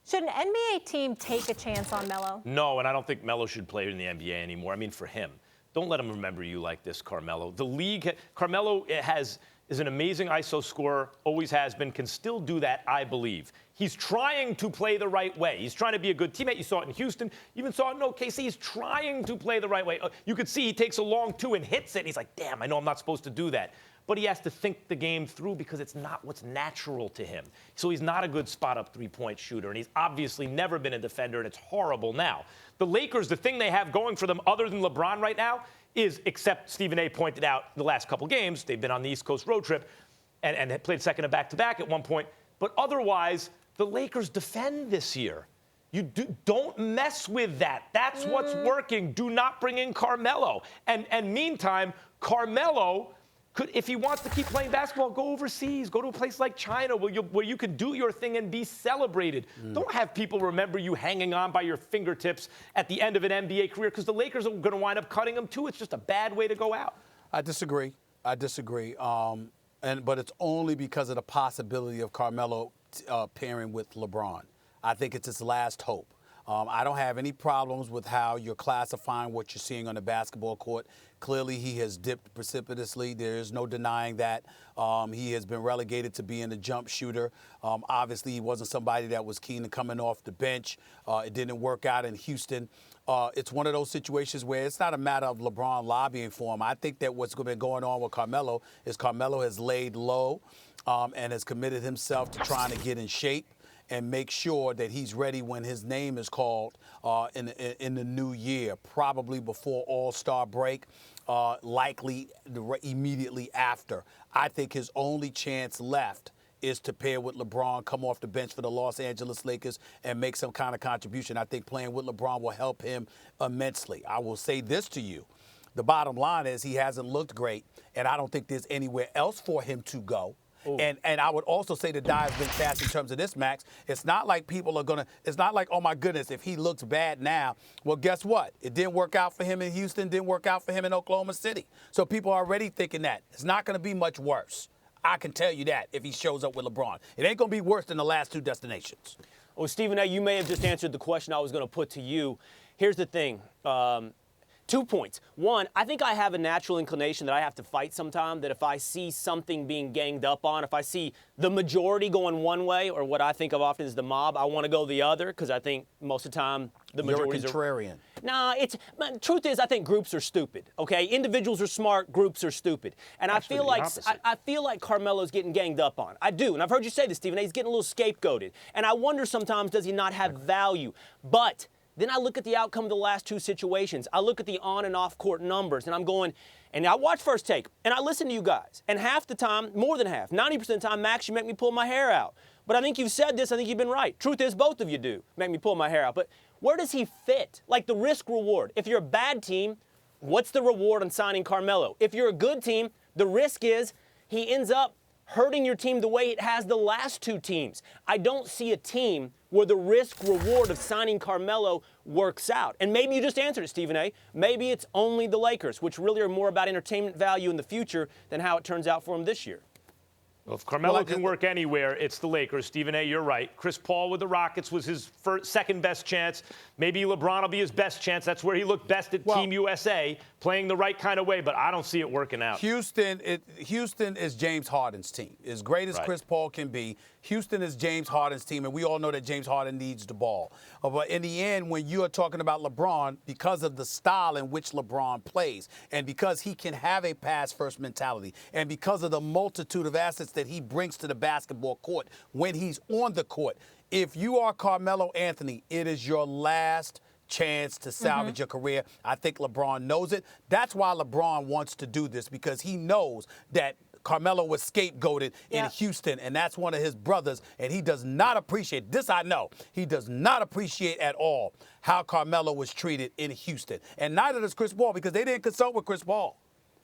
Should an NBA team take a chance on Melo? No, and I don't think Melo should play in the NBA anymore. I mean, for him. Don't let him remember you like this, Carmelo. The league, Carmelo is an amazing ISO scorer, always has been, can still do that, I believe. He's trying to play the right way. He's trying to be a good teammate. You saw it in Houston. You even saw it in OKC. He's trying to play the right way. You could see he takes a long two and hits it, and he's like, damn, I know I'm not supposed to do that. But he has to think the game through because it's not what's natural to him. So he's not a good spot-up three-point shooter, and he's obviously never been a defender, and it's horrible now. The Lakers, the thing they have going for them other than LeBron right now is, except Stephen A. pointed out the last couple games, they've been on the East Coast road trip and played second of back-to-back at one point. But otherwise, the Lakers defend this year. Don't mess with that. That's what's working. Do not bring in Carmelo. And meantime, Carmelo could, if he wants to keep playing basketball, go overseas. Go to a place like China where you can do your thing and be celebrated. Don't have people remember you hanging on by your fingertips at the end of an NBA career because the Lakers are going to wind up cutting him too. It's just a bad way to go out. I disagree. But it's only because of the possibility of Carmelo pairing with LeBron. I think it's his last hope. I don't have any problems with how you're classifying what you're seeing on the basketball court. Clearly, he has dipped precipitously. There is no denying that. He has been relegated to being a jump shooter. Obviously, he wasn't somebody that was keen to coming off the bench. It didn't work out in Houston. It's one of those situations where it's not a matter of LeBron lobbying for him. I think that what's been going on with Carmelo is Carmelo has laid low and has committed himself to trying to get in shape and make sure that he's ready when his name is called in the new year, probably before All-Star break, likely immediately after. I think his only chance left is to pair with LeBron, come off the bench for the Los Angeles Lakers, and make some kind of contribution. I think playing with LeBron will help him immensely. I will say this to you. The bottom line is he hasn't looked great, and I don't think there's anywhere else for him to go. And I would also say the die has been cast in terms of this, Max. It's not like people are going to – it's not like, oh, my goodness, if he looks bad now. Well, guess what? It didn't work out for him in Houston, didn't work out for him in Oklahoma City. So people are already thinking that. It's not going to be much worse. I can tell you that if he shows up with LeBron. It ain't going to be worse than the last two destinations. Well, Stephen A., you may have just answered the question I was going to put to you. Here's the thing. 2 points. One, I think I have a natural inclination that I have to fight sometime, that if I see something being ganged up on, if I see the majority going one way, or what I think of often as the mob, I want to go the other, because I think most of the time the majority You're a contrarian. Nah, truth is I think groups are stupid, okay? Individuals are smart, groups are stupid. And Actually, I feel like Carmelo's getting ganged up on. I do, and I've heard you say this, Stephen A. He's getting a little scapegoated. And I wonder sometimes, does he not have value? But then I look at the outcome of the last two situations. I look at the on and off court numbers, and I'm going, and I watch First Take, and I listen to you guys. And half the time, more than half, 90% of the time, Max, you make me pull my hair out. But I think you've said this. I think you've been right. Truth is, both of you do make me pull my hair out. But where does he fit? Like the risk reward. If you're a bad team, what's the reward on signing Carmelo? If you're a good team, the risk is he ends up hurting your team the way it has the last two teams. I don't see a team where the risk-reward of signing Carmelo works out. And maybe you just answered it, Stephen A. Maybe it's only the Lakers, which really are more about entertainment value in the future than how it turns out for him this year. Well, if Carmelo can work anywhere, it's the Lakers. Stephen A., you're right. Chris Paul with the Rockets was his second best chance. Maybe LeBron will be his best chance. That's where he looked best at Team USA, playing the right kind of way, but I don't see it working out. Houston is James Harden's team. As great as Chris Paul can be, Houston is James Harden's team, and we all know that James Harden needs the ball. But in the end, when you are talking about LeBron, because of the style in which LeBron plays, and because he can have a pass-first mentality, and because of the multitude of assets that he brings to the basketball court when he's on the court, if you are Carmelo Anthony, it is your last chance to salvage your career. I think LeBron knows it. That's why LeBron wants to do this, because he knows that Carmelo was scapegoated in Houston, and that's one of his brothers, and he does not appreciate, this I know, he does not appreciate at all how Carmelo was treated in Houston. And neither does Chris Paul, because they didn't consult with Chris Paul.